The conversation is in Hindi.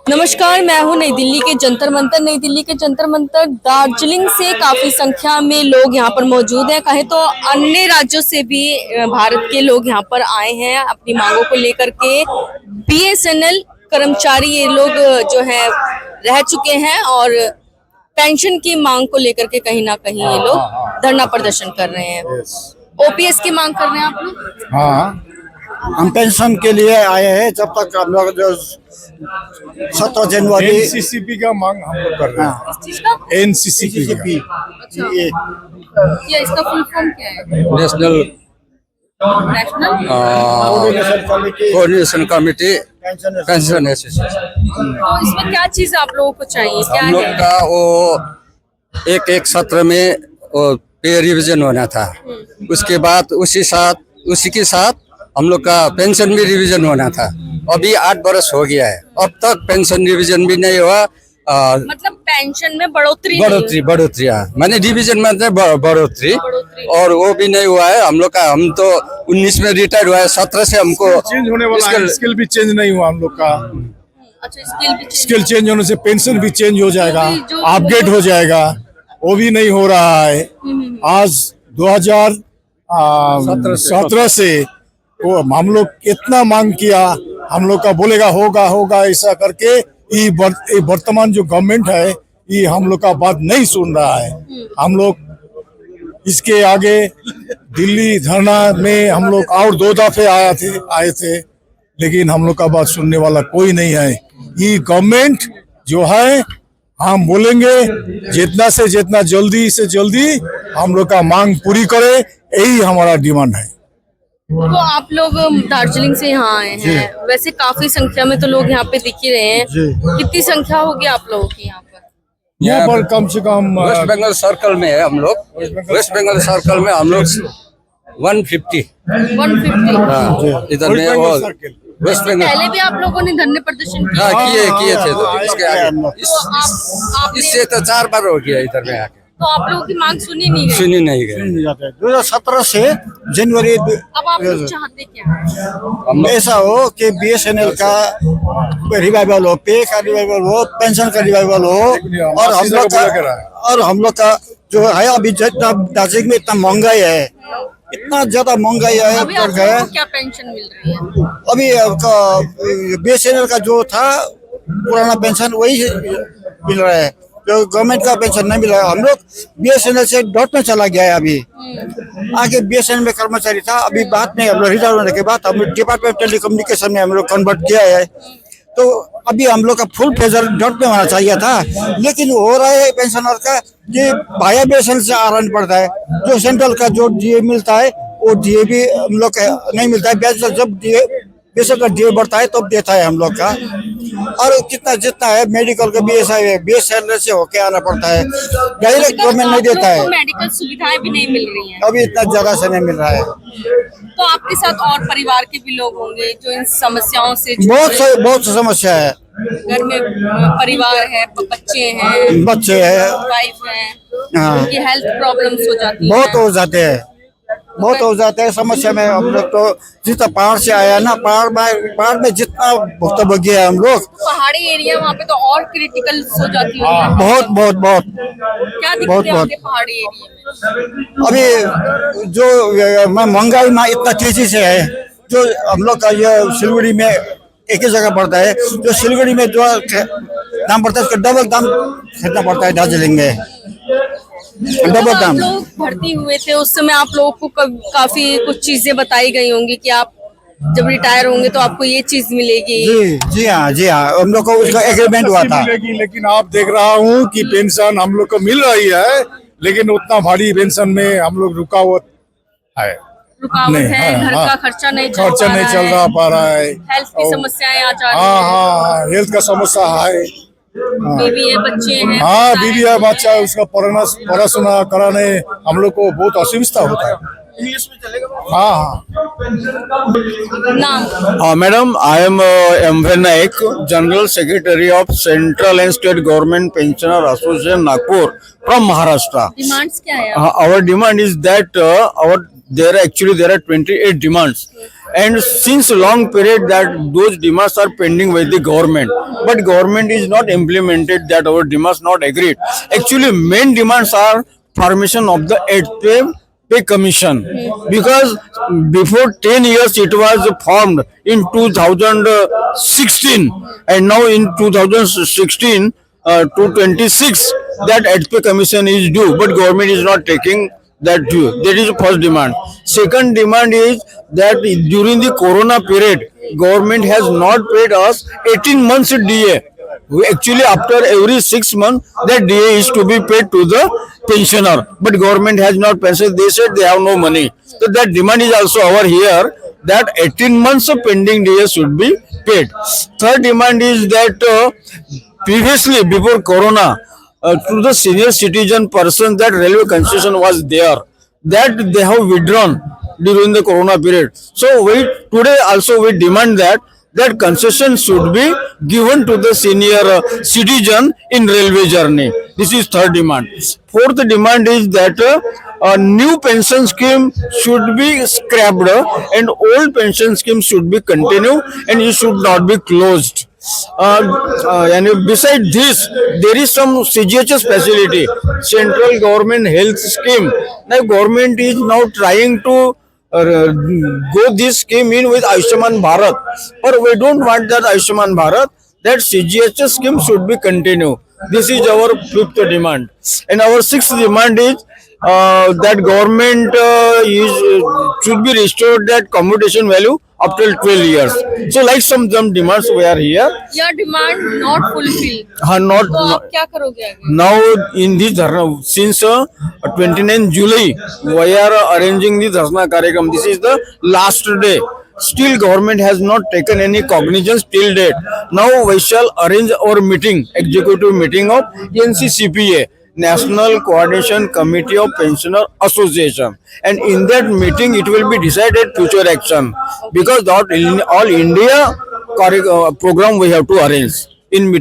नमस्कार, मैं हूं नई दिल्ली के जंतर मंतर। नई दिल्ली के जंतर मंतर दार्जिलिंग से काफी संख्या में लोग यहां पर मौजूद हैं। कहें तो अन्य राज्यों से भी भारत के लोग यहां पर आए हैं अपनी मांगों को लेकर के। बीएसएनएल कर्मचारी ये लोग जो है रह चुके हैं और पेंशन की मांग को लेकर के कहीं ना कहीं ये लोग धरना प्रदर्शन कर रहे हैं। ओपीएस की मांग कर रहे हैं आप लोग? हाँ, हम पेंशन के लिए आए हैं। जब तक हम लोग जो 17 जनवरी एनसीसीपी का मांग हम लोग कर रहे हैं। इस चीज का एनसीसीपी अच्छा, ये ये इसका फुल फॉर्म क्या है? National national coordination committee pension association. तो इसमें क्या चीज आप लोगों को चाहिए, क्या हम लोग है? का वो एक सत्र में वो पे रिवीजन होना था। उसके बाद उसी के साथ हम लोग का पेंशन भी रिवीजन होना था। अभी 8 बरस हो गया है, अब तक पेंशन रिवीजन भी नहीं हुआ। मतलब पेंशन में बढ़ोतरी बढ़ोतरी मैंने डिवीजन में बढ़ोतरी और वो भी नहीं हुआ है हम लोग का। हम तो 19 में रिटायर हुआ है, 17 से हमको चेंज होने वाला है। स्किल भी चेंज नहीं हुआ हम लोग का। अच्छा, स्किल चेंज होने से पेंशन भी चेंज हो जाएगा, जो अपग्रेड हो जाएगा। वो भी नहीं हो रहा है। आज 2017 से वो हम लोग इतना मांग किया, हम लोग का बोलेगा होगा ऐसा करके। ये वर्तमान जो गवर्नमेंट है ये हम लोग का बात नहीं सुन रहा है। हम लोग इसके आगे दिल्ली धरना में हम लोग और 2 दफे आए थे, लेकिन हम लोग का बात सुनने वाला कोई नहीं है। ये गवर्नमेंट जो है, हम बोलेंगे जितना से जितना जल्दी से जल्दी हम लोग का मांग पूरी करे, यही हमारा डिमांड है। तो आप लोग दार्जिलिंग से यहाँ आए हैं, वैसे काफी संख्या में तो लोग यहाँ पे दिख ही रहे हैं। कितनी संख्या होगी आप लोगों की यहाँ पर? यहाँ पर कम से कम वेस्ट बंगाल सर्कल में है हम लोग। वेस्ट बंगाल सर्कल में हम लोग 150 इधर में वो वेस्ट बंगाल। पहले भी आप लोगों ने धरने प्रदर्शन किया? किए थे। तो इसके आगे इससे तो 4 बार हो गया इधर में आके। तो आप लोगों की मांग सुनी नहीं गई? सुनी नहीं गई। 2017 से जनवरी अब आप लोग चाहते क्या है? ऐसा हो कि बीएसएनएल का रिवाइवल हो, पे का रिवाइवल हो, पेंशन का रिवाइवल हो। और हम लोग का जो है अभी जितना दार्जिलिंग में इतना महंगाई है, इतना ज्यादा महंगाई है। अभी आप लोगों को क्या पेंशन मिल रही है? अभी बीएसएनएल का जो था पुराना पेंशन वही मिल रहा है, जो गवर्नमेंट का पेंशन नहीं मिल रहा है। हम लोग बीएसएनएल से डॉट में चला गया है। अभी आगे बीएसएनएल में कर्मचारी था, अभी बाद में हम लोग रिटायर होने के बाद हम लोग डिपार्टमेंट टेलीकम्युनिकेशन में हम लोग कन्वर्ट किया है। तो अभी हम लोग का फुल फेजर डॉट में होना चाहिए था, लेकिन हो रहा है पेंशनर का कि भाया बीएसएनएल से आरण पड़ता है। जो सेंट्रल का जो डीए मिलता है वो डीए भी हम लोग नहीं मिलता है। जब बीएसएनएल का डीए बढ़ता है तब देता है हम लोग का। और कितना जितना है मेडिकल का बीएसएनएल से होके आना पड़ता है, डायरेक्ट गवर्नमेंट नहीं देता है। मेडिकल सुविधाएं भी नहीं मिल रही हैं अभी इतना ज्यादा से नहीं मिल रहा है। तो आपके साथ और परिवार के भी लोग होंगे जो इन समस्याओं से बहुत समस्या है। घर में परिवार है, बच्चे हैं, वाइफ है, उनकी हेल्थ प्रॉब्लम्स हो जाती है। बहुत हो जाते हैं समस्या में। हम लोग तो जितना पहाड़ से आया ना, पहाड़ में जितना भुक्तभोगी है हम लोग। पहाड़ी एरिया वहाँ पे तो और क्रिटिकल हो जाती है। बहुत क्या दिक्कत है आपके पहाड़ी एरिया में? अभी जो महंगाई में इतना तेजी से है, जो हम लोग का ये सिलगुड़ी में एक ही जगह पड़ता है, जो सिलगुड़ी में जो दाम पड़ता है उसका डबल दाम खरीदना पड़ता है दार्जिलिंग में। जब आप लोग भर्ती हुए थे उस समय आप लोगों को काफी कुछ चीजें बताई गई होंगी कि आप जब रिटायर होंगे तो आपको ये चीज मिलेगी। जी हाँ, हम लोग को उसका एग्रीमेंट हुआ था। लेकिन आप देख रहा हूँ कि पेंशन हम लोग को मिल रही है, लेकिन उतना भारी पेंशन में हम लोग रुकावट है। घर का खर्चा नहीं चल पा रहा है। हेल्थ की समस्याएं आ जा रही हैं। हाँ, हेल्थ का समस्या है। बीवी है, बच्चे हैं। हाँ, बीवी है, बच्चा है, उसका पढ़ा सुना कराने हम लोग को बहुत असुविधा होता है। Madam, I am M.V. Naik, General Secretary of Central and State Government Pensioner Association Nagpur from Maharashtra. Demands क्या है? Our demand is that there are 28 demands, and since long period that those demands are pending with the government, but government is not implemented that our demands not agreed. Actually, main demands are formation of the 8th pay commission, because before 10 years it was formed in 2016, and now in 2016 to 26 that 8th pay commission is due, but government is not taking that due. That is the first demand. Second demand is that during the corona period government has not paid us 18 months DA. Actually, after every 6 months, that DA is to be paid to the pensioner, but government has not paid. They said they have no money. So that demand is also over here, that 18 months of pending DA should be paid. Third demand is that previously, before Corona, to the senior citizen person, that railway concession was there, that they have withdrawn during the Corona period. So today also we demand that concession should be given to the senior citizen in railway journey. This is third demand. Fourth demand is that a new pension scheme should be scrapped and old pension scheme should be continued and it should not be closed. And besides this, there is some CGHS facility, central government health scheme. Now government is now trying to go this scheme in with Ayushman Bharat, but we don't want that Ayushman Bharat. That CGHS scheme should be continued. This is our fifth demand, and our sixth demand is that government should be restored that commutation value after 12 years. So like some demands were here. Your demand not fulfilled. Not तो आप क्या करोगे आगे? now in this dharna, since 29 July we are arranging the dharna कार्यक्रम. This is the last day. Still government has not taken any cognizance till date. Now we shall arrange our meeting, executive meeting of NCCPA, National Coordination Committee of Pensioner Association, and in that meeting it will be decided future action, because that all India program we have to arrange in meeting.